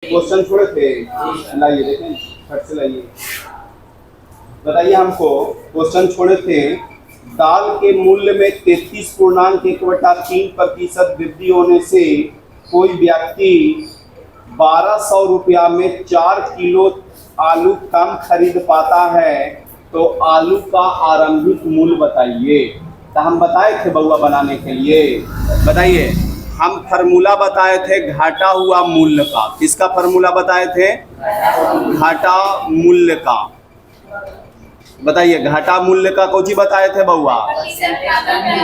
Question छोड़े थे, लाइए देखें फट से लाइए। बताइए हमको क्वेश्चन छोड़े थे, दाल के मूल्य में 33.1/3% वृद्धि होने से कोई व्यक्ति 1200 रुपया में 4 किलो आलू कम खरीद पाता है, तो आलू का आरंभिक मूल्य बताइए। तो हम बताए थे बउआ बनाने के लिए, बताइए हम फार्मूला बताए थे घाटा हुआ मूल्य का। किसका फार्मूला बताए थे? घाटा मूल्य का। बताइए घाटा मूल्य का कौन सी बताए थे बउआ?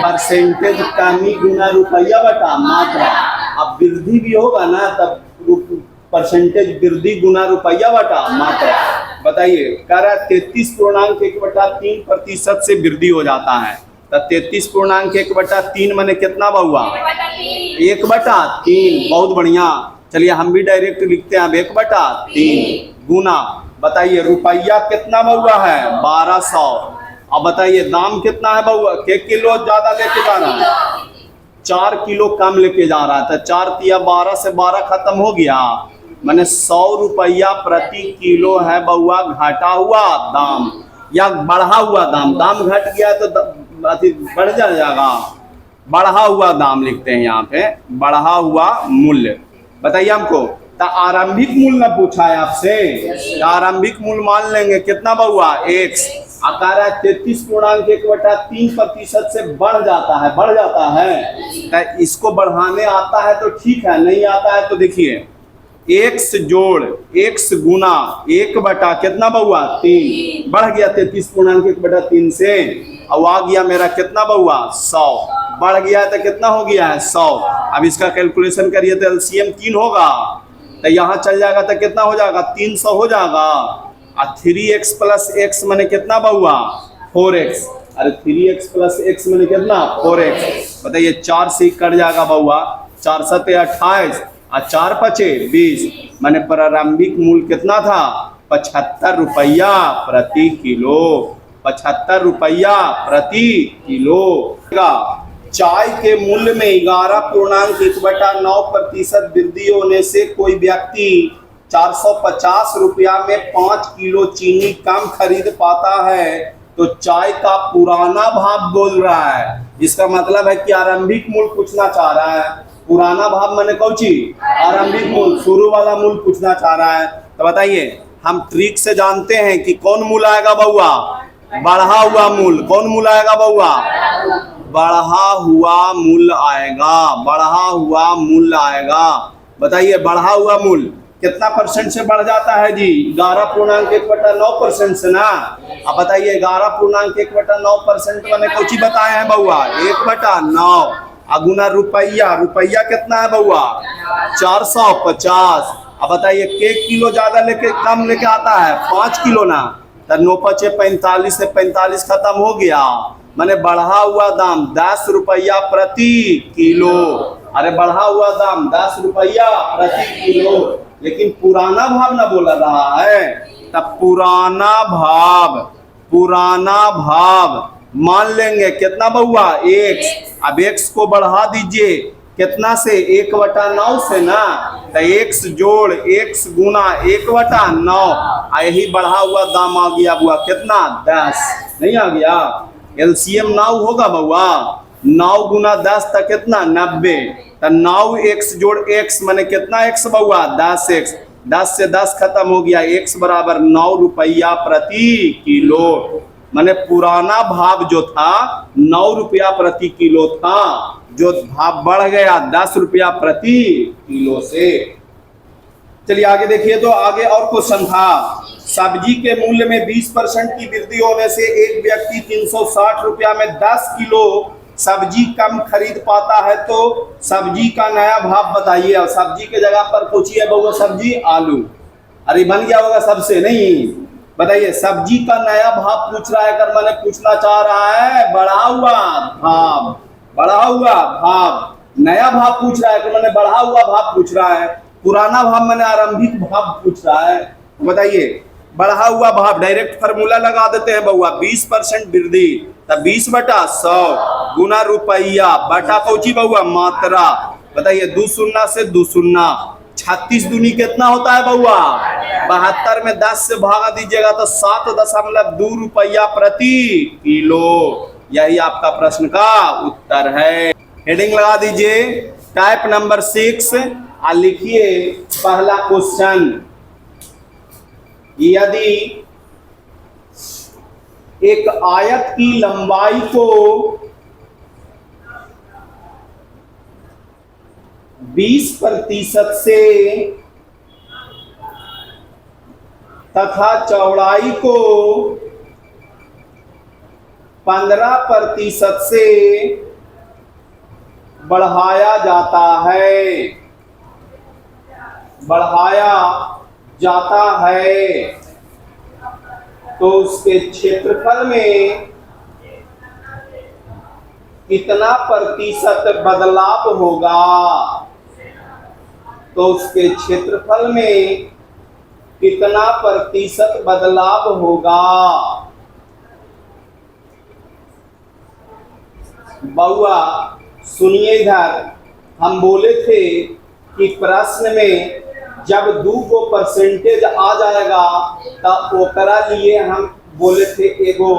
परसेंटेज कमी गुना रुपया बटा मात्रा। अब वृद्धि भी होगा ना तब परसेंटेज वृद्धि गुना रुपया बटा मात्रा। बताइए कह रहा है 33.1/3% से वृद्धि हो जाता है, तो 33.1/3 मैंने कितना बउआ? 1/3। बहुत बढ़िया, चलिए हम भी डायरेक्ट लिखते हैं अब 1/3 गुना। बताइए रुपया कितना बउआ है? 1200। अब बताइए दाम कितना है बउआ? के किलो ज्यादा लेके जा रहा है? 4 किलो कम लेके जा रहा था। 4 तिया 12 से 12 खत्म हो गया, मैंने 100 रुपया प्रति किलो है बउआ घाटा हुआ दाम या बढ़ा हुआ दाम। दाम घट गया तो बढ़ जाएगा, बढ़ा हुआ दाम लिखते हैं यहाँ पे, बढ़ा हुआ मूल्य। बताइए हमको तो आरंभिक मूल्य ना पूछा है आपसे, आरंभिक मूल्य मान लेंगे कितना बउआ? x। आकार है 33.1/3% से बढ़ जाता है, बढ़ जाता है। तो इसको बढ़ाने आता है तो ठीक है, नहीं आता है तो देखिए x जोड़ x गुना 1 बटा कितना बउआ? 3। बढ़ गया 33.1/3 से, अब आ गया मेरा कितना बउआ? 100। बढ़ गया है तो कितना हो गया है? 100। अब इसका कैलकुलेशन करिए तो एलसीएम 3 होगा, तो यहाँ चल जाएगा तो कितना हो जाएगा? 300 हो जाएगा। और 3x प्लस x मैंने कितना बउआ? 4x। अरे 3x प्लस x मैंने कितना? 4x। बताइए 4 से कट जाएगा बउआ, 4 7 28 और 4 5 20। मैंने प्रारंभिक मूल्य कितना था? 75 रुपया प्रति किलो। 75 रुपया प्रति किलो। चाय के मूल्य में 11.1/9% वृद्धि होने से कोई व्यक्ति 450 रुपया में 5 किलो चीनी कम खरीद पाता है, तो चाय का पुराना भाव बोल रहा है। इसका मतलब है कि आरंभिक मूल्य पूछना चाह रहा है। पुराना भाव मैंने कौन सी? आरंभिक मूल्य, शुरू वाला मूल्य पूछना चाह रहा है। तो बताइए हम ट्रिक से जानते हैं कि कौन मूल्य आएगा बउआ? बढ़ा हुआ मूल्य। कौन मूल्य आएगा बउआ? बढ़ा हुआ मूल्य आएगा, बढ़ा हुआ मूल्य आएगा। बताइए बढ़ा हुआ मूल्य कितना परसेंट से बढ़ जाता है जी? 11.1/9% से ना। अब बताइए 11.1/9% मैंने कौन सी बताए हैं बउआ? 1/9। अगुना रुपया, रुपया कितना है बउआ? 450। अब बताइए के किलो ज्यादा लेके कम लेके आता है? 5 किलो ना, तो 9 5 45 से 45 खत्म हो गया। मैंने बढ़ा हुआ दाम 10 रुपया प्रति किलो। अरे बढ़ा हुआ दाम 10 रुपया प्रति किलो, लेकिन पुराना भाव ना बोला रहा है। तब पुराना भाव मान लेंगे कितना बउआ? x। अब x को बढ़ा दीजिए कितना से? 1/9 से ना, तो x जोड़ x गुना 1/9। यही बढ़ा हुआ दाम आ गया बुआ कितना? 10। नहीं आ गया? एलसीएम 9 होगा बउआ। 9 गुना 10 तक कितना? 90। तो 9x जोड़ x मैंने कितना x बउआ? 10x। 10 से 10 खत्म हो गया, x बराबर 9 रुपया प्रति किलो। मैंने पुराना भाव जो था 9 रुपया प्रति किलो था, जो भाव बढ़ गया 10 रुपया प्रति किलो से। चलिए आगे देखिए, तो आगे और क्वेश्चन था, सब्जी के मूल्य में 20% की वृद्धि होने से एक व्यक्ति 360 रुपया में 10 किलो सब्जी कम खरीद पाता है, तो सब्जी का नया भाव बताइए। और सब्जी के जगह पर पूछिए बउआ सब्जी आलू। अरे बन गया होगा सबसे? नहीं। बताइए सब्जी का नया भाव पूछ रहा है, अगर मैंने पूछना चाह रहा है बढ़ा हुआ भाव, बढ़ा हुआ भाव। नया भाव पूछ रहा है कि मैंने बढ़ा हुआ भाव पूछ रहा है। पुराना भाव मैंने आरंभिक भाव पूछ रहा है। बताइए बढ़ा हुआ भाव, डायरेक्ट फार्मूला लगा देते हैं बउआ। 20% वृद्धि, तब 20/100 गुना रुपया बटा कौची बउआ? मात्रा। बताइए 2 शून्य से 2 शून्य, 36 दूनी कितना होता है बउआ? 72 में 10 से भागा दीजिएगा तो 7.2 रुपया प्रति किलो। यही आपका प्रश्न का उत्तर है। हेडिंग लगा दीजिए टाइप नंबर 6 और लिखिए पहला क्वेश्चन। यदि एक आयत की लंबाई को 20% से तथा चौड़ाई को 15% से बढ़ाया जाता है तो उसके क्षेत्रफल में कितना प्रतिशत बदलाव होगा? तो उसके क्षेत्रफल में कितना प्रतिशत बदलाव होगा? बउआ सुनिए इधर, हम बोले थे कि प्रश्न में जब 2 परसेंटेज आ जाएगा तब ओकरा लिए हम बोले थे एगो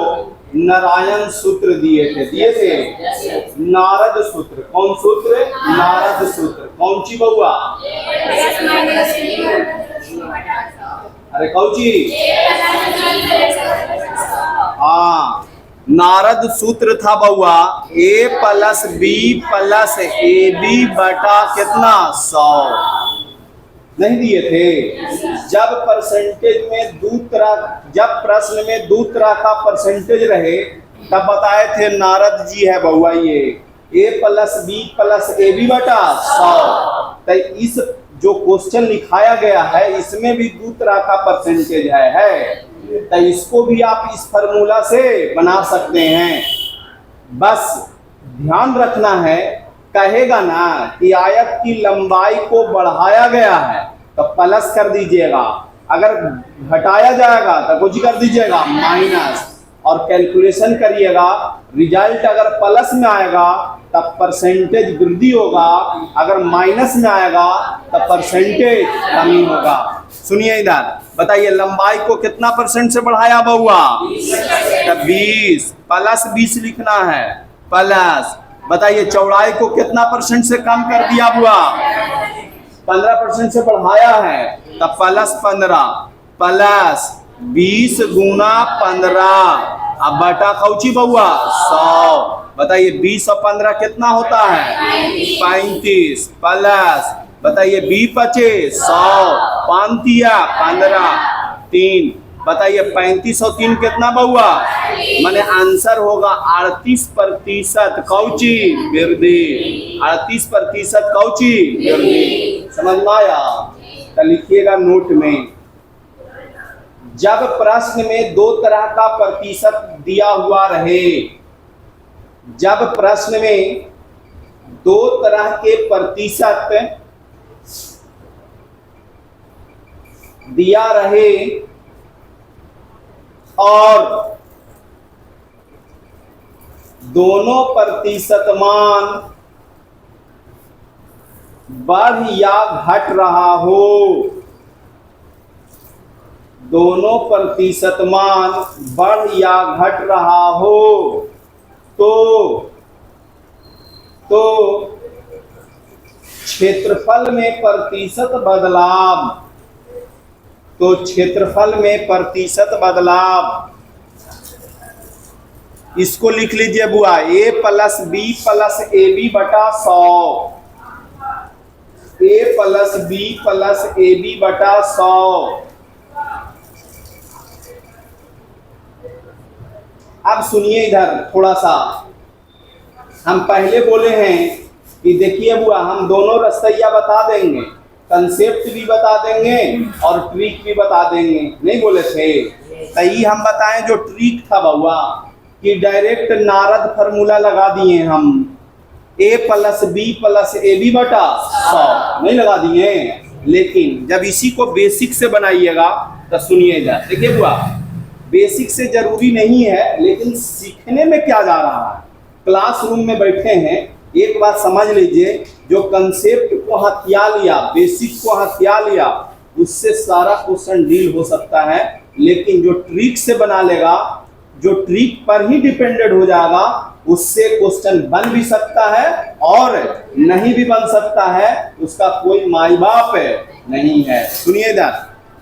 नारायण सूत्र दिए थे नारद सूत्र। कौन सूत्र? नारद सूत्र। कौन ची बउआ? अरे कौन ची? हाँ, नारद सूत्र था बउआ a + b + ab बटा कितना 100। नहीं दिए थे? जब परसेंटेज में जब प्रश्न में 2 तरह का परसेंटेज रहे तब बताए थे नारद जी है बउआ ये a + b + ab बटा 100। तो इस जो क्वेश्चन लिखाया गया है इसमें भी 2 तरह का परसेंटेज है। तो इसको भी आप इस फार्मूला से बना सकते हैं। बस ध्यान रखना है, कहेगा ना कि आयत की लंबाई को बढ़ाया गया है तो प्लस कर दीजिएगा, अगर घटाया जाएगा तो कुछ कर दीजिएगा माइनस, और कैलकुलेशन करिएगा। रिजल्ट अगर प्लस में आएगा तब परसेंटेज वृद्धि होगा, अगर माइनस में आएगा तब परसेंटेज कमी होगा। सुनिए इधर, बताइए लंबाई को कितना % से बढ़ाया बउआ? 20 + 20 लिखना है प्लस। बताइए चौड़ाई को कितना % से कम कर दिया बुआ? 15% से बढ़ाया है तब +15 + 20 गुना 15 अब बटा कौची बउआ 100। बताइए 20 और 15 कितना होता है? 35 प्लस बताइए 20 × 100 5 × 15 3। बताइए 35 और 3 कितना बउआ? माने आंसर होगा 38% कौची वृद्धि। 38% कौची वृद्धि। समझ में आया? तो लिखिएगा नोट में, जब प्रश्न में 2 तरह का प्रतिशत दिया हुआ रहे, जब प्रश्न में 2 तरह के प्रतिशत दिया रहे और दोनों प्रतिशत मान बढ़ या घट रहा हो, दोनों प्रतिशत मान बढ़ या घट रहा हो तो क्षेत्रफल में प्रतिशत बदलाव, तो क्षेत्रफल में प्रतिशत बदलाव इसको लिख लीजिए बुआ a + b + ab बटा 100। a + b + ab बटा 100। अब सुनिए इधर थोड़ा सा, हम पहले बोले हैं कि देखिए बुआ हम दोनों रस्तैया बता देंगे, कंसेप्ट भी बता देंगे और ट्रिक भी बता देंगे, नहीं बोले थे? तो ये हम बताएं जो ट्रिक था बउआ कि डायरेक्ट नारद फार्मूला लगा दिए हम a + b + ab बटा 100, नहीं लगा दिए। लेकिन जब इसी को बेसिक से बनाइएगा तो सुनिए इधर, देखिए बुआ बेसिक से जरूरी नहीं है, लेकिन सीखने में क्या जा रहा है। क्लासरूम में बैठे हैं, एक बात समझ लीजिए, जो कंसेप्ट को हथिया लिया, बेसिक को हथिया लिया, उससे सारा क्वेश्चन डील हो सकता है। लेकिन जो ट्रिक से बना लेगा, जो ट्रिक पर ही डिपेंडेंट हो जाएगा, उससे क्वेश्चन बन भी सकता है और नहीं भी बन सकता है, उसका कोई माई बाप नहीं है। सुनिए इधर,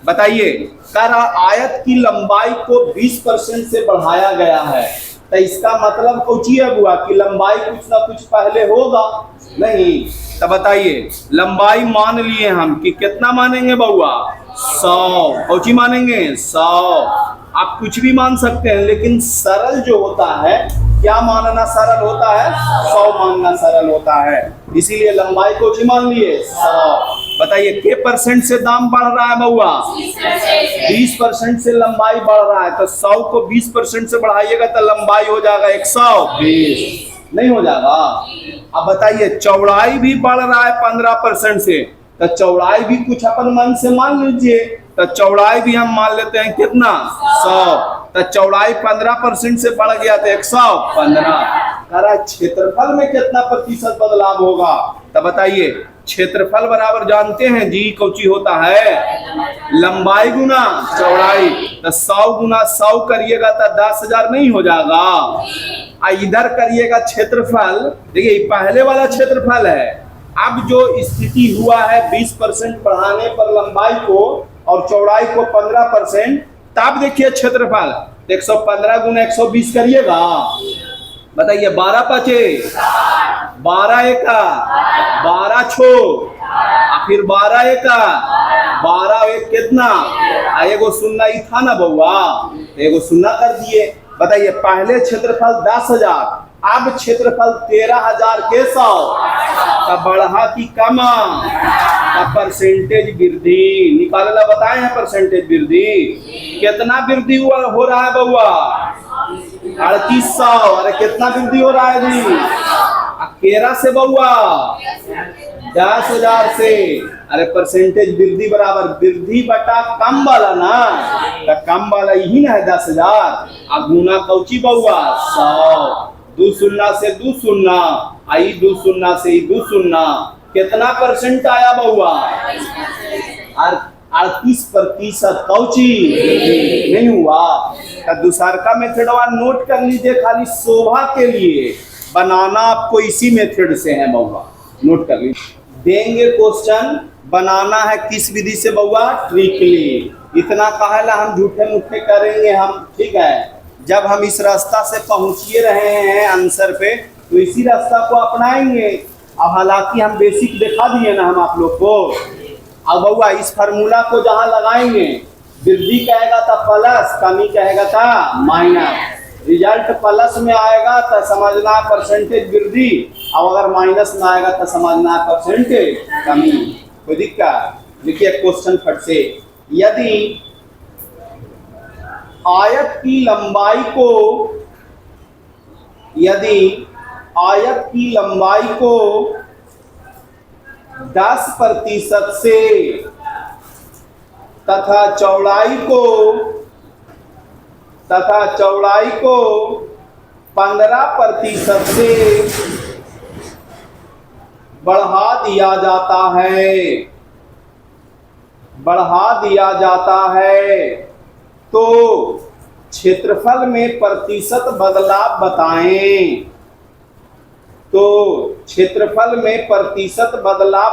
बताइए, कर आयत की लंबाई को 20% से बढ़ाया गया है, तो इसका मतलब कुछ ही हुआ कि लंबाई कुछ ना कुछ पहले होगा नहीं। तो बताइए, लंबाई मान लिए हम कि कितना मानेंगे बउआ? 100। कौची मानेंगे? 100। आप कुछ भी मान सकते हैं, लेकिन सरल जो होता है, क्या मानना सरल होता है? 100 मानना सरल होता है। इसीलिए लंबाई को ही मान लिए 100। बताइए, के परसेंट से दाम बढ़ रहा है बउआ? 20% से लंबाई बढ़ रहा है, तो 100 को 20% से बढ़ाइएगा तो लंबाई हो जाएगा 120। नहीं हो जाएगा? अब बताइए, चौड़ाई भी बढ़ रहा है 15% से, तो चौड़ाई भी कुछ अपन मन से मान लीजिए, तो चौड़ाई भी हम मान लेते हैं कितना? 100। तो चौड़ाई 15% से बढ़ गया तो 115। कह क्षेत्रफल में कितना प्रतिशत बदलाव होगा? तो बताइए, क्षेत्रफल बराबर जानते हैं जी, कौची होता है? लंबाई गुना चौड़ाई। तो 100 गुना 100 करिएगा तो 10,000 नहीं हो जाएगा? इधर करिएगा क्षेत्रफल, देखिए पहले वाला क्षेत्रफल है। अब जो स्थिति हुआ है 20% बढ़ाने पर लंबाई को और चौड़ाई को 15%, तब देखिए क्षेत्रफल 115 गुना 120 करिएगा। बताइए, 12 पचे 12 एका 12 छो, फिर 12 एका 12 एक कितना? एगो सुन्ना ही था ना बउआ, एगो सुन्ना कर दिए। बताइए, पहले क्षेत्रफल 10,000, अब क्षेत्रफल 13,000 के 100। तब बढ़ा की कमा? परसेंटेज वृद्धि निकालना बताए हैं। परसेंटेज वृद्धि कितना वृद्धि हुआ हो रहा है बउआ? 3800। अरे कितना वृद्धि हो रहा है जी? 13 से बउआ 10,000 से। अरे परसेंटेज वृद्धि बराबर वृद्धि बटा कम वाला ना, तो कम वाला यही ना है 10,000। अब गुना कौची बउआ? 100। 2 शून्य से 2 शून्य, आई 2 शून्य से 2 शून्य, कितना परसेंट आया बउआ? 38%। कौची नहीं हुआ? तो दूसर का मेथडवा नोट कर लीजिए, खाली शोभा के लिए बनाना आपको इसी मेथड से है बउआ, नोट कर लीजिए। देंगे क्वेश्चन, बनाना है किस विधि से बउआ? ट्रिकली। इतना कहला हम झूठे मूठे करेंगे हम, ठीक है? जब हम इस रास्ता से पहुंचिए रहे हैं आंसर पे, तो इसी रास्ता को अपनाएंगे। अब हालांकि हम बेसिक दिखा दिए ना हम आप लोग को। अब बउआ इस फार्मूला को जहां लगाएंगे, वृद्धि कहेगा था प्लस, कमी कहेगा था माइनस। रिजल्ट प्लस में आएगा तो समझना परसेंटेज वृद्धि, और अगर माइनस में आएगा तो समझना परसेंटेज कमी। कोई दिक्कत? देखिए क्वेश्चन फट से, यदि आयत की लंबाई को 10% से तथा चौड़ाई को 15% से बढ़ा दिया जाता है, तो क्षेत्रफल में प्रतिशत बदलाव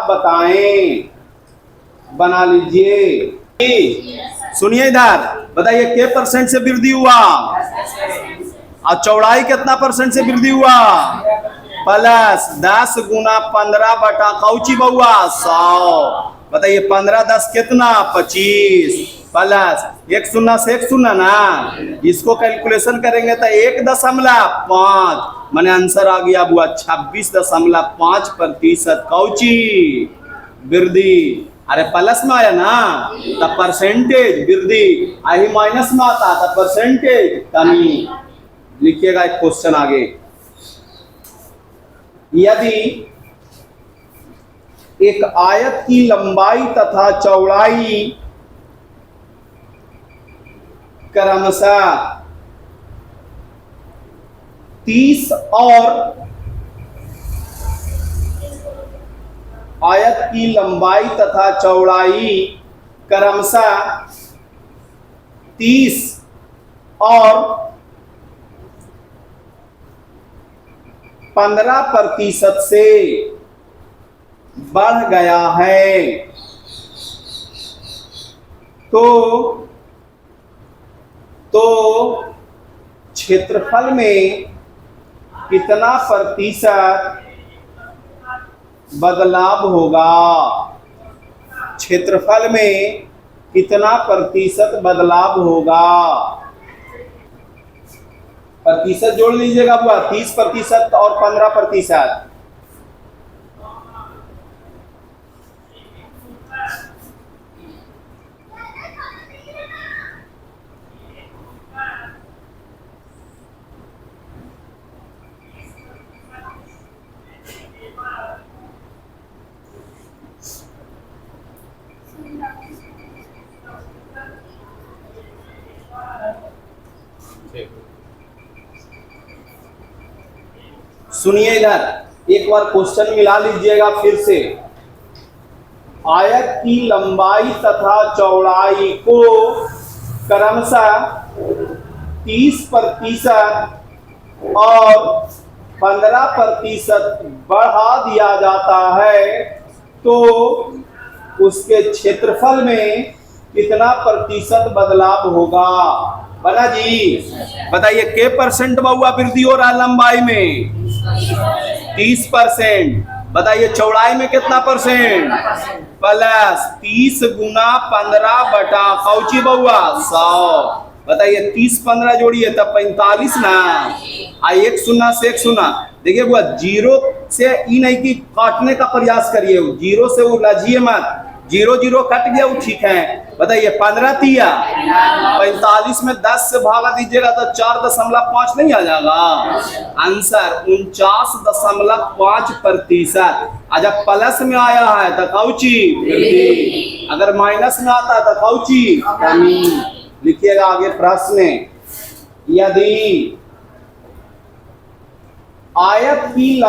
बताएं। बना लीजिए। सुनिए इधर, बताइए के परसेंट से वृद्धि हुआ? और चौड़ाई कितना परसेंट से वृद्धि हुआ? प्लस 10 गुना 15 बटा कौची बउआ? 100। बताइए 15 10 कितना? 25। प्लस 1 शून्य से 1 शून्य ना, इसको कैलकुलेशन करेंगे तो 1.5, माने आंसर आ गया बुआ 26.5% कौची? वृद्धि। अरे प्लस में आया ना, तब परसेंटेज वृद्धि, आई माइनस में आता तब परसेंटेज कमी। लिखिएगा एक क्वेश्चन आगे, यदि एक आयत की लंबाई तथा चौड़ाई क्रमशः 30 और आयत की लंबाई तथा चौड़ाई क्रमशः 30 और 15% से बढ़ गया है तो क्षेत्रफल में कितना प्रतिशत बदलाव होगा? क्षेत्रफल में कितना प्रतिशत बदलाव होगा? प्रतिशत जोड़ लीजिएगा बुआ, 30% और 15%। सुनिए इधर एक बार क्वेश्चन मिला लीजिएगा फिर से। आयत की लंबाई तथा चौड़ाई को क्रमशः 30% और 15% बढ़ा दिया जाता है तो उसके क्षेत्रफल में कितना प्रतिशत बदलाव होगा? बना जी, बताइए के परसेंट बहुआ वृद्धि हो रहा है लंबाई में? 30%। बताइए चौड़ाई में कितना परसेंट? प्लस 30 गुना 15 बटा कौची बहुआ 100। बताइए 30-15 जोड़िए तब 45 ना। एक शून्य से एक शून्य। देखिए बुआ, जीरो से ई नहीं कि काटने का प्रयास करिए, जीरो से उलझिए मत। 0 कट गया वो ठीक है। बताइए 15 तिया 45 में 10 से भागा दीजिएगा तो 4.5 नहीं आ जाएगा? आंसर 49.5%। जब प्लस में आया है तो कौची वृद्धि, अगर माइनस में आता है तो कौची कमी। लिखिएगा आगे प्रश्न, यदि आयत की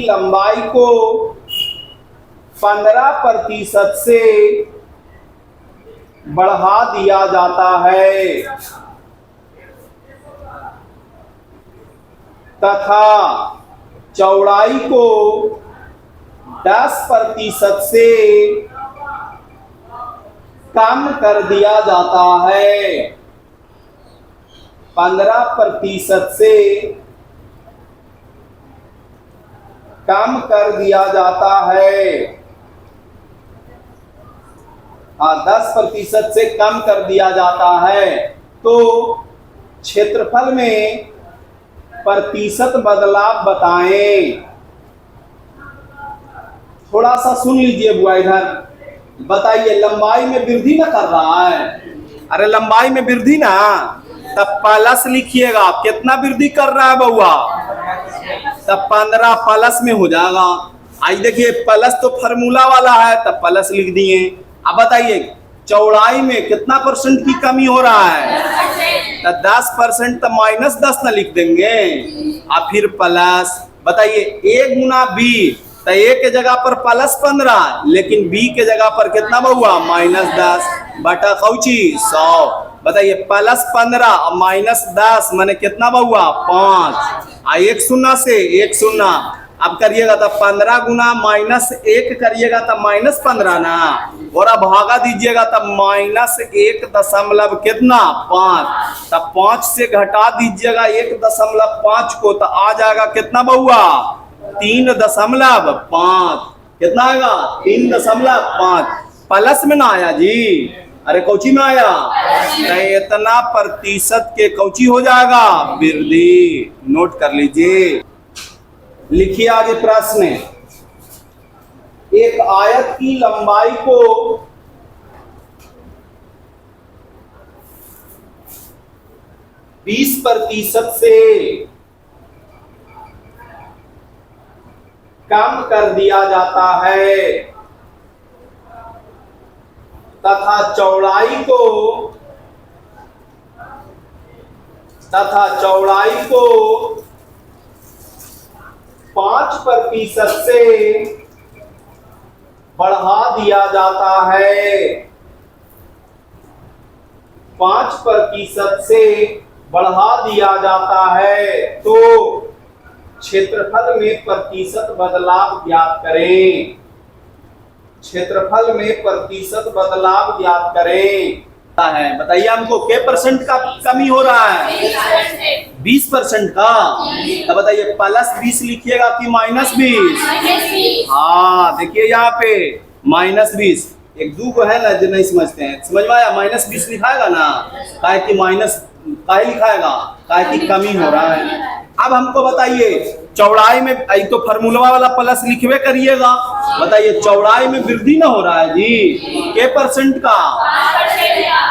लंबाई को 15% से बढ़ा दिया जाता है तथा चौड़ाई को 10% से कम कर दिया जाता है। 15% से कम कर दिया जाता है, 10% से कम कर दिया जाता है तो क्षेत्रफल में प्रतिशत बदलाव बताएं। थोड़ा सा सुन लीजिए बुआ इधर। बताइए लंबाई में वृद्धि ना कर रहा है? अरे लंबाई में वृद्धि ना, तब प्लस लिखिएगा। कितना वृद्धि कर रहा है बउआ? तब 15 प्लस में हो जाएगा। आज देखिए प्लस तो फार्मूला वाला है, तब प्लस लिख दिए। अब बताइए चौड़ाई में कितना परसेंट की कमी हो रहा है? तो 10% तो -10 ना लिख देंगे और फिर प्लस। बताइए A गुना B, तो A के जगह पर +15, लेकिन B के जगह पर कितना बहुआ -10 बटा कौची 100। बताइए +15 और -10 माने कितना बहुआ 5। एक शून्य से एक शून्य। अब करिएगा तो 15 गुना -1 करिएगा तो -15 ना, और अब भागा दीजिएगा तो -1 कितना 5। तब 5 से घटा दीजिएगा 1.5 को तो आ जाएगा कितना बहुआ 3.5। कितना आएगा 3.5। प्लस में ना आया जी, अरे कौची में आया? इतना प्रतिशत के कौची हो जाएगा वृद्धि। नोट कर लीजिए। लिखिए आगे प्रश्न, एक आयत की लंबाई को 20% से कम कर दिया जाता है तथा चौड़ाई को 5% से बढ़ा दिया जाता है, 5% से बढ़ा दिया जाता है, तो क्षेत्रफल में प्रतिशत बदलाव ज्ञात करें। क्षेत्रफल में प्रतिशत बदलाव ज्ञात करें है। बताइए हमको के परसेंट का कमी हो रहा है? 20% का। तो बताइए +20 लिखिएगा कि -20? हाँ देखिए यहाँ पे -20, एक दो को है ना जो नहीं समझते हैं, समझ में आया? -20 लिखाएगा ना, काहे कि माइनस काहे लिखाएगा, काहे कि कमी हो रहा है। अब हमको बताइए चौड़ाई में, तो फार्मूला वाला प्लस लिखवे करिएगा। बताइए चौड़ाई में वृद्धि ना हो रहा है जी, के परसेंट का,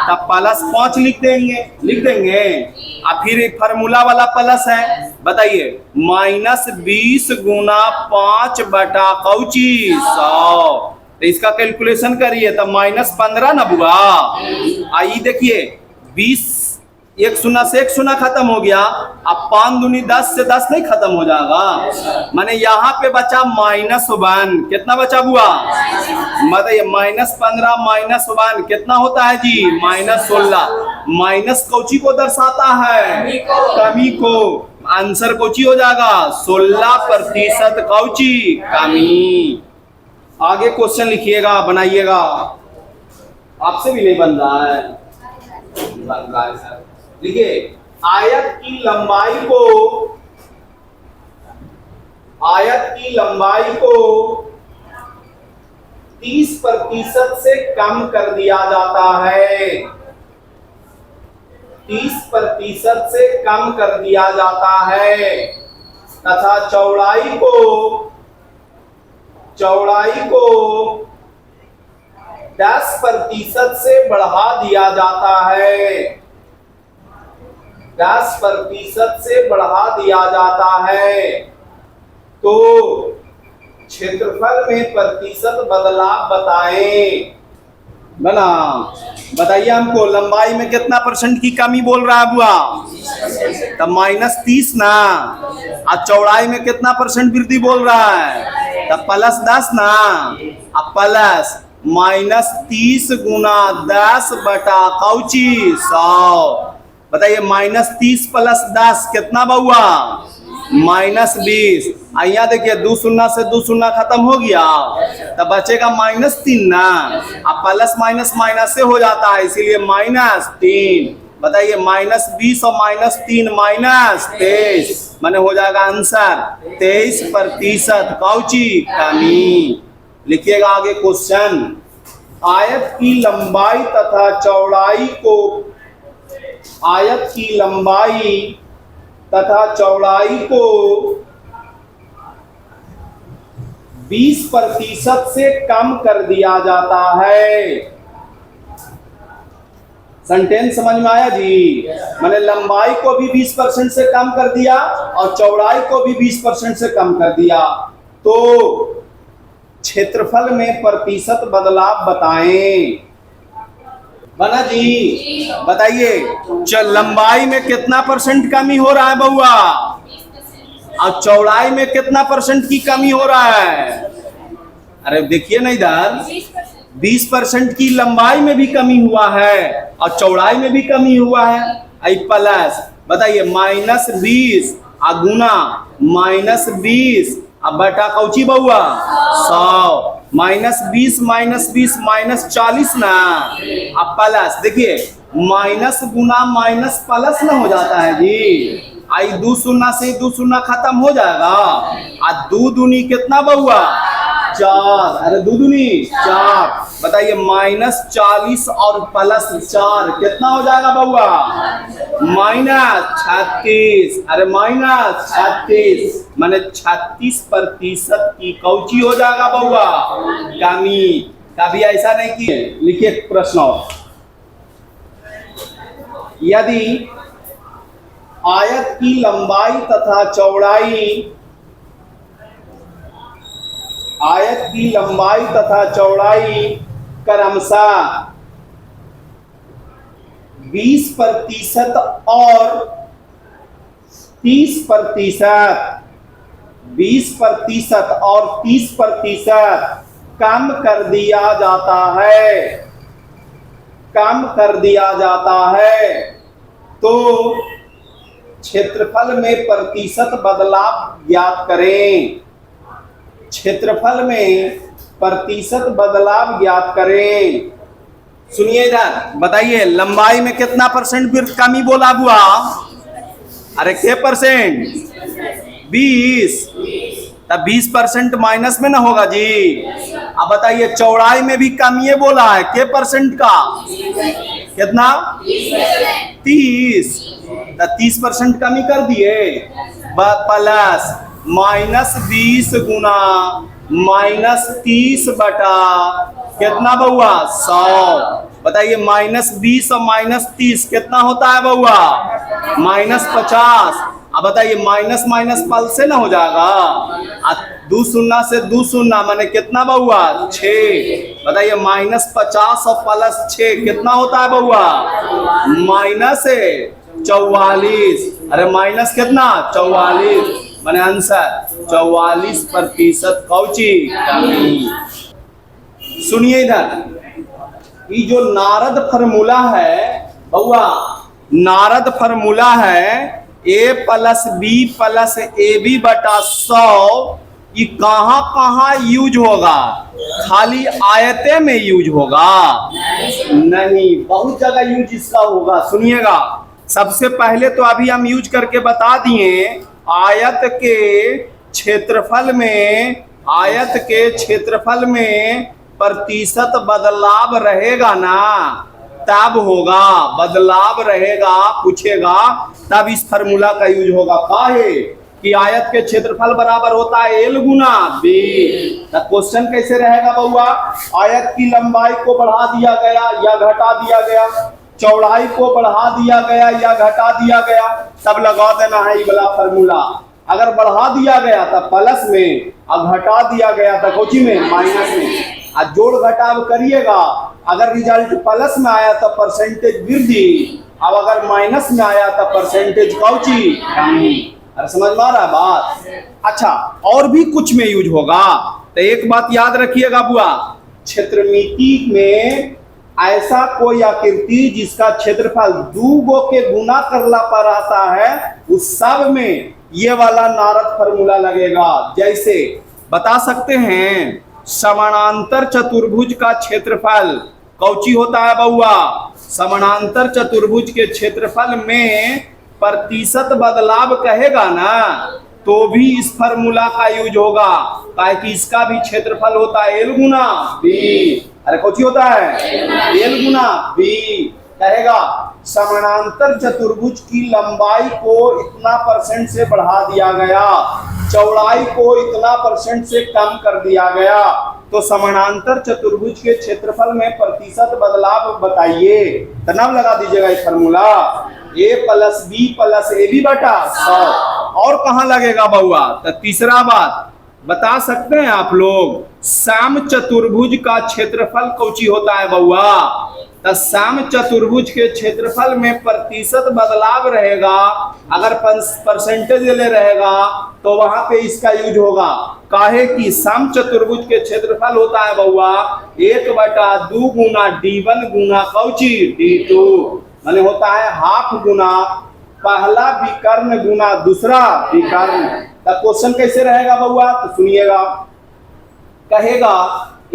तब +5 लिख देंगे। अब फिर फार्मूला वाला प्लस है, बताइए -20 गुना 5/100। तो इसका कैलकुलेशन करिए तब -15 ना बुआ। आइए देखिए 20, एक शून्य से एक शून्य खत्म हो गया, अब 5 दूनी 10 से 10 नहीं खत्म हो जाएगा, माने यहाँ पे बचा -1। कितना बचा बुआ? बताइए -15 -1 कितना होता है जी? -16। माइनस कौची को दर्शाता है? कमी को। आंसर कौची हो जाएगा? 16% कौची? कमी। आगे क्वेश्चन लिखिएगा, बनाइएगा। आपसे भी नहीं बन रहा है, बन रहा है सर। देखिए आयत की लंबाई को 30% से कम कर दिया जाता है, 30% से कम कर दिया जाता है, तथा चौड़ाई को 10% से बढ़ा दिया जाता है, 10% से बढ़ा दिया जाता है, तो क्षेत्रफल में प्रतिशत बदलाव बताएं। बना बताइए हमको लंबाई में कितना % की कमी बोल रहा है बुआ? तब -30 ना। और चौड़ाई में कितना % वृद्धि बोल रहा है? तब +10 ना। अब प्लस -30 गुना 10/100। बताइए -30 + 10 कितना बउआ? -20। यहाँ देखिए 2 शून्य से 2 शून्य खत्म हो गया, तब बचेगा -3 ना। अब प्लस माइनस माइनस से हो जाता है, इसीलिए -3। बताइए -20 और -3 -23, माने हो जाएगा आंसर 23% कौची? कमी। लिखिएगा आगे क्वेश्चन। आयत की लंबाई तथा चौड़ाई को 20% से कम कर दिया जाता है। सेंटेंस समझ में आया जी? मैंने लंबाई को भी 20% से कम कर दिया और चौड़ाई को भी 20% से कम कर दिया, तो क्षेत्रफल में प्रतिशत बदलाव बताएं। बना जी? बताइए लंबाई में कितना % कमी हो रहा है बउआ, और चौड़ाई में कितना % की कमी हो रहा है? अरे देखिए ना इधर, 20% की लंबाई में भी कमी हुआ है और चौड़ाई में भी कमी हुआ है। आई प्लस बताइए -20 गुना -20 अब बटा कौची बउआ? 100। -20 -40 ना। अब प्लस देखिए माइनस गुना माइनस प्लस ना हो जाता है जी। आई 2 शून्य से 2 शून्य खत्म हो जाएगा, और 2 दूनी कितना बउआ? 4। अरे 2 दूनी 4। बताइए -40 और +4 कितना हो जाएगा बउआ? -36। अरे -36 माने 36% की कौची हो जाएगा बउआ? कमी। कभी ऐसा नहीं किए। लिखिए प्रश्न और, यदि आयत की लंबाई तथा चौड़ाई क्रमशः 20% और 30%, 20% और 30% कम कर दिया जाता है, कम कर दिया जाता है। तो क्षेत्रफल में प्रतिशत बदलाव ज्ञात करें, क्षेत्रफल में प्रतिशत बदलाव ज्ञात करें। सुनिए इधर, बताइए लंबाई में कितना परसेंट कमी बोला हुआ? अरे के परसेंट? 20। तब 20% माइनस में ना होगा जी। अब बताइए चौड़ाई में भी कमी बोला है, के परसेंट का? कितना? 30। तब 30% कमी कर दिए, प्लस -20 गुना -30 बटा कितना बउआ? 100। बताइए -20 और -30 कितना होता है बउआ? -50। अब बताइए माइनस माइनस पल से ना हो जाएगा, 2 शून्य से 2 शून्य माने कितना बउआ? 6। बताइए -50 और +6 कितना होता है बउआ? -44। अरे माइनस कितना? 44 माने आंसर 44% कौची कमी। सुनिए इधर, ये जो नारद फार्मूला है बउआ, नारद फार्मूला है A + B + AB बटा 100, ये कहाँ कहाँ यूज होगा? खाली आयते में यूज होगा? नहीं, बहुत जगह यूज इसका होगा। सुनिएगा, सबसे पहले तो अभी हम यूज करके बता दिए, आयत के क्षेत्रफल में, आयत के क्षेत्रफल में प्रतिशत बदलाव रहेगा ना, तब होगा, बदलाव रहेगा पूछेगा तब इस फार्मूला का यूज होगा। काहे कि आयत के क्षेत्रफल बराबर होता है L गुना B। तो क्वेश्चन कैसे रहेगा बउआ? आयत की लंबाई को बढ़ा दिया गया या घटा दिया गया, चौड़ाई को बढ़ा दिया गया या घटा दिया गया, तब लगा देना है ये वाला फार्मूला। अगर बढ़ा दिया गया था प्लस में और घटा दिया गया था कोची में? माइनस में। और जोड़ घटाव करिएगा, अगर रिजल्ट प्लस में आया तो परसेंटेज वृद्धि, अब अगर माइनस में आया तो परसेंटेज कौची कमी। अरे समझ में आ रहा है बात? अच्छा, और भी कुछ में यूज होगा। तो एक बात याद रखिएगा बुआ, क्षेत्रमिति में ऐसा कोई आकृति जिसका क्षेत्रफल 2 के गुना करला पर आता है, उस सब में ये वाला नारद फार्मूला लगेगा। जैसे बता सकते हैं समानांतर चतुर्भुज का क्षेत्रफल कौची होता है बउआ? समानांतर चतुर्भुज के क्षेत्रफल में प्रतिशत बदलाव कहेगा ना, तो भी इस फार्मूला का यूज होगा, ताकि इसका भी क्षेत्रफल होता है L गुना B। अरे कौची होता है? L गुना B। कहेगा समानांतर चतुर्भुज की लंबाई को इतना % से बढ़ा दिया गया, चौड़ाई को इतना % से कम कर दिया गया, तो समानांतर चतुर्भुज के क्षेत्रफल में प्रतिशत बदलाव बताइए। तो नाम लगा दीजिएगा इस फार्मूला A + B + AB बटा 100। और कहाँ लगेगा बउआ? तो तीसरा बात बता सकते हैं आप लोग, सम चतुर्भुज का क्षेत्रफल कौची होता है बउआ? तो सम चतुर्भुज के क्षेत्रफल में प्रतिशत बदलाव रहेगा, अगर परसेंटेज ले रहेगा तो वहां पे इसका यूज होगा। काहे कि सम चतुर्भुज के क्षेत्रफल होता है बउआ 1/2 गुना D1 गुना कौची D2, माने होता है हाफ गुना पहला विकर्ण गुना दूसरा विकर्ण। तो क्वेश्चन कैसे रहेगा बउआ? तो सुनिएगा, कहेगा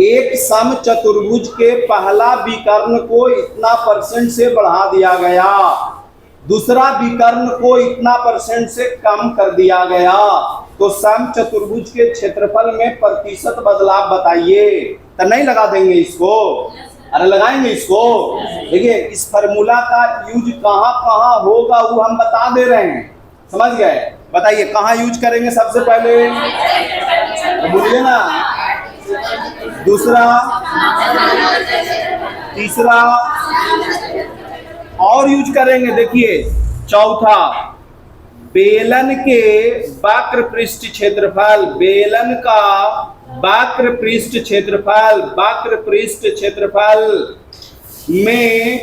एक सम चतुर्भुज के पहला विकर्ण को इतना % से बढ़ा दिया गया, दूसरा विकर्ण को इतना % से कम कर दिया गया, तो सम चतुर्भुज के क्षेत्रफल में प्रतिशत बदलाव बताइए। तो नहीं लगा देंगे इसको? अरे लगाएंगे इसको। देखिए इस फार्मूला का यूज कहाँ कहाँ होगा वो हम बता दे रहे हैं, समझ गए? बताइए कहाँ यूज करेंगे सबसे पहले? तो बोलिए ना। दूसरा, तीसरा और यूज करेंगे। देखिए चौथा, बेलन के वक्र पृष्ठ क्षेत्रफल, बेलन का वक्र पृष्ठ क्षेत्रफल, वक्र पृष्ठ क्षेत्रफल में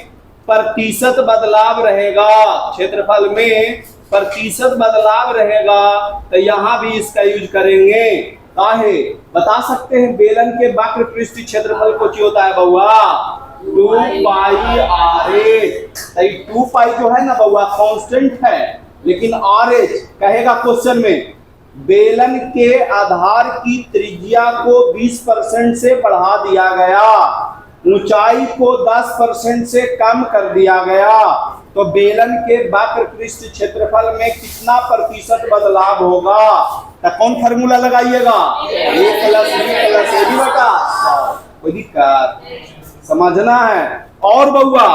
प्रतिशत बदलाव रहेगा, क्षेत्रफल में प्रतिशत बदलाव रहेगा तो यहां भी इसका यूज करेंगे। काहे बता सकते हैं बेलन के वक्र पृष्ठ क्षेत्रफल को क्या होता है बउआ? 2πr/h। 2π जो है ना बउआ कांस्टेंट है, लेकिन RH कहेगा क्वेश्चन में बेलन के आधार की त्रिज्या को 20% से बढ़ा दिया गया, ऊंचाई को 10% से कम कर दिया गया, तो बेलन के वक्र पृष्ठ क्षेत्रफल में कितना प्रतिशत बदलाव होगा? तो कौन फार्मूला लगाइएगा? a+b+ab/100। कोई दिक्कत समझना है। और बउआ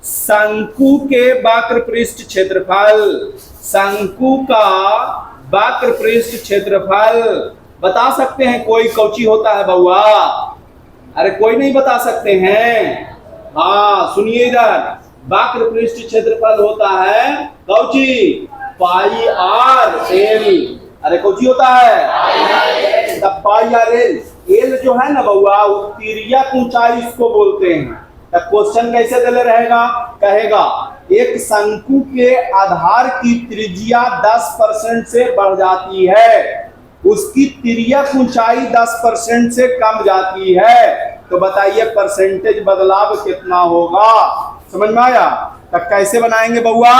शंकु के वक्र पृष्ठ क्षेत्रफल, शंकु का वक्र पृष्ठ क्षेत्रफल बता सकते हैं कोई? कौची होता है बउआ? अरे कोई नहीं बता सकते हैं? हाँ सुनिए इधर, वक्र पृष्ठ क्षेत्रफल होता है कौची? πr/l। अरे कौची होता है? तब πr/l। एल जो है ना बउआ वो तिर्यक ऊंचाई इसको बोलते हैं। तब क्वेश्चन कैसे दिले रहेगा? कहेगा एक शंकु के आधार की त्रिज्या 10% से बढ़ जाती है, उसकी तिर्यक ऊंचाई 10% से कम जाती है, तो बताइए परसेंटेज बदलाव कितना होगा? समझ में आया? तो कैसे बनाएंगे बउआ?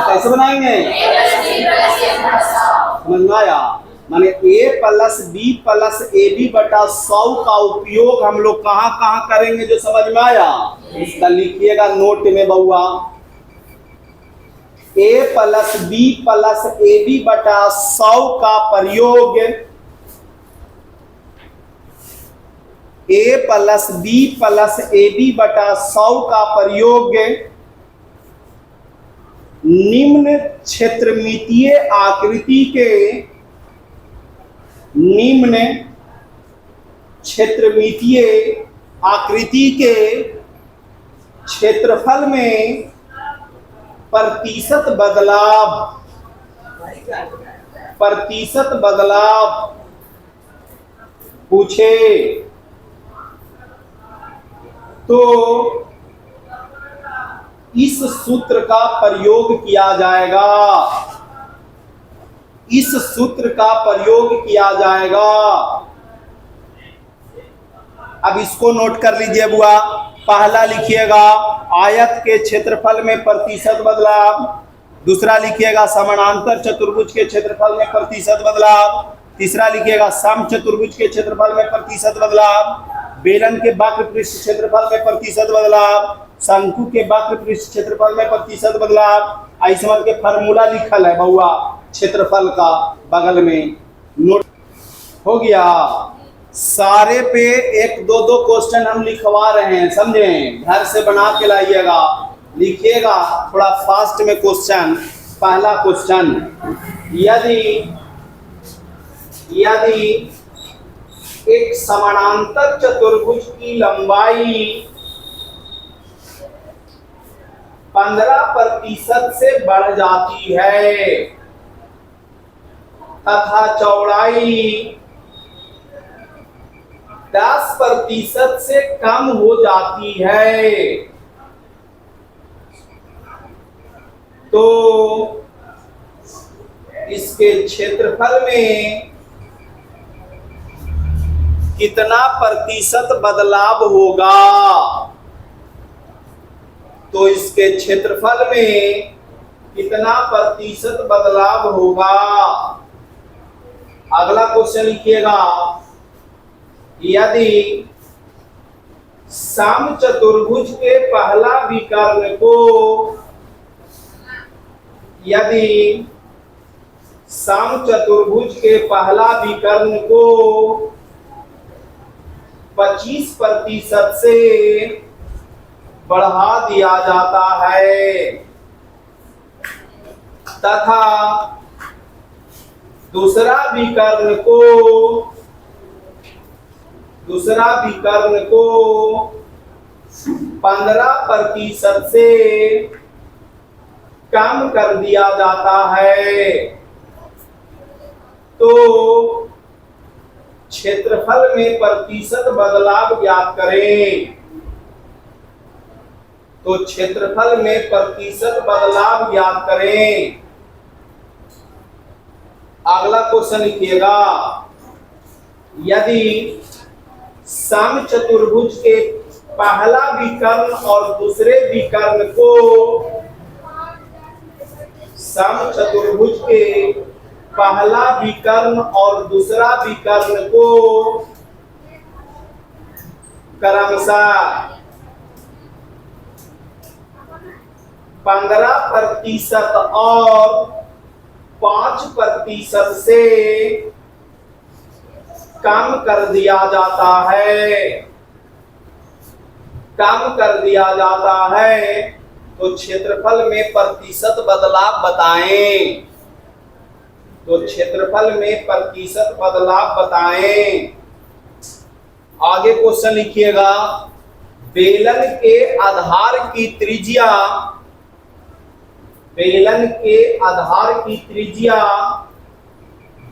कैसे बनाएंगे? समझ में आया? माने a+b+ab/100 का उपयोग हम लोग कहाँ कहाँ करेंगे जो समझ में आया? इसका लिखिएगा नोट में बउआ, a+b+ab/100 का प्रयोग a+b+ab/100 का प्रयोग निम्न क्षेत्रमितीय आकृति के, निम्न क्षेत्रमितीय आकृति के क्षेत्रफल में प्रतिशत बदलाव पूछे तो इस सूत्र का प्रयोग किया जाएगा, इस सूत्र का प्रयोग किया जाएगा। अब इसको नोट कर लीजिए बुआ। पहला लिखिएगा आयत के क्षेत्रफल में प्रतिशत बदलाव, दूसरा लिखिएगा समानांतर चतुर्भुज के क्षेत्रफल में प्रतिशत बदलाव, तीसरा लिखिएगा सम चतुर्भुज के क्षेत्रफल में प्रतिशत बदलाव, बेलन के वक्र पृष्ठ क्षेत्रफल में प्रतिशत बदलाव, शंकु के वक्र पृष्ठ क्षेत्रफल में प्रतिशत बदलाव। आइसमान के फार्मूला लिखल है बउआ क्षेत्रफल का बगल में, नोट हो गया। सारे पे 1-2 क्वेश्चन हम लिखवा रहे हैं, समझे? घर से बना के लाइएगा, लिखिएगा थोड़ा फास्ट में क्वेश्चन। पहला क्वेश्चन, यदि एक समानांतर चतुर्भुज की लंबाई 15% से बढ़ जाती है तथा चौड़ाई 10% से कम हो जाती है, तो इसके क्षेत्रफल में कितना प्रतिशत बदलाव होगा? तो इसके क्षेत्रफल में कितना प्रतिशत बदलाव होगा? अगला क्वेश्चन लिखिएगा, यदि सम चतुर्भुज के पहला विकर्ण को, यदि सम चतुर्भुज के पहला विकर्ण को 25% से बढ़ा दिया जाता है तथा दूसरा विकर्ण को 15% से कम कर दिया जाता है, तो क्षेत्रफल में प्रतिशत बदलाव ज्ञात करें। तो तो क्षेत्रफल में प्रतिशत बदलाव ज्ञात करें। अगला क्वेश्चन लिखिएगा, यदि समचतुर्भुज के पहला विकर्ण और दूसरे विकर्ण को समचतुर्भुज के पहला विकर्ण और दूसरा विकर्ण को क्रमशः 15% और 5% से कम कर दिया जाता है, कम कर दिया जाता है, तो क्षेत्रफल में प्रतिशत बदलाव बताएं। तो क्षेत्रफल में प्रतिशत बदलाव बताएं। आगे क्वेश्चन लिखिएगा, बेलन के आधार की त्रिज्या, बेलन के आधार की त्रिज्या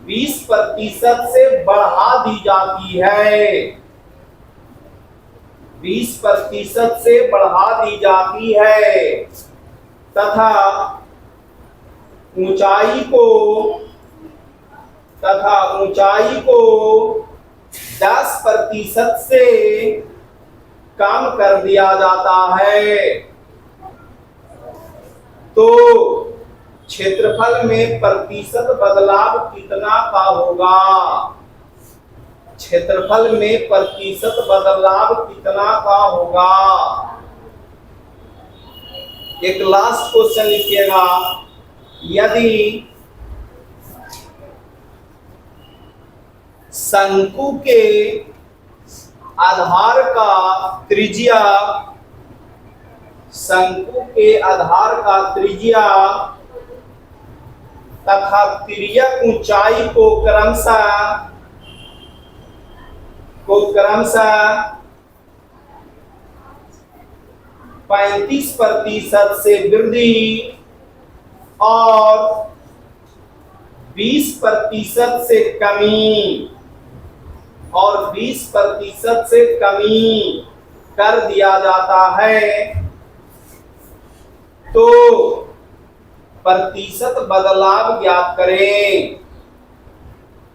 20% से बढ़ा दी जाती है, 20% से बढ़ा दी जाती है, तथा ऊंचाई को 10% से कम कर दिया जाता है। तो क्षेत्रफल में प्रतिशत बदलाव कितना का होगा? क्षेत्रफल में प्रतिशत बदलाव कितना का होगा? एक लास्ट क्वेश्चन लिखिएगा, यदि शंकु के आधार का त्रिज्या, शंकु के आधार का त्रिज्या तथा तिर्यक ऊंचाई को क्रमशः 35% से वृद्धि और 20% से कमी कर दिया जाता है, तो प्रतिशत बदलाव ज्ञात करें।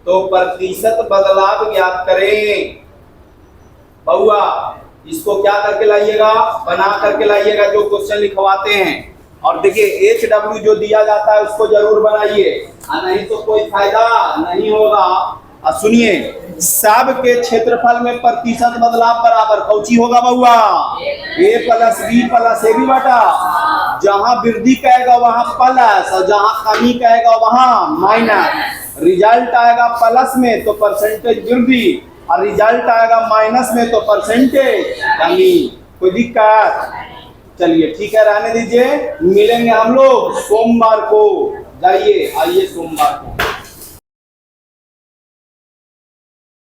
तो प्रतिशत बदलाव ज्ञात करें। बउआ इसको क्या करके लाइएगा, बना करके लाइएगा जो क्वेश्चन लिखवाते हैं। और देखिए HW जो दिया जाता है उसको जरूर बनाइए, नहीं तो कोई फायदा नहीं होगा। और सुनिए, सब के क्षेत्रफल में प्रतिशत बदलाव बराबर कौची होगा बउआ? A + B + AB बटा, जहां वृद्धि कहेगा वहां प्लस और जहां कमी कहेगा वहां माइनस। रिजल्ट आएगा प्लस में तो परसेंटेज वृद्धि, और रिजल्ट आएगा माइनस में तो परसेंटेज कमी। कोई दिक्कत? चलिए ठीक है, रहने दीजिए। मिलेंगे हम लोग सोमवार को। जाइए, आइए सोमवार को।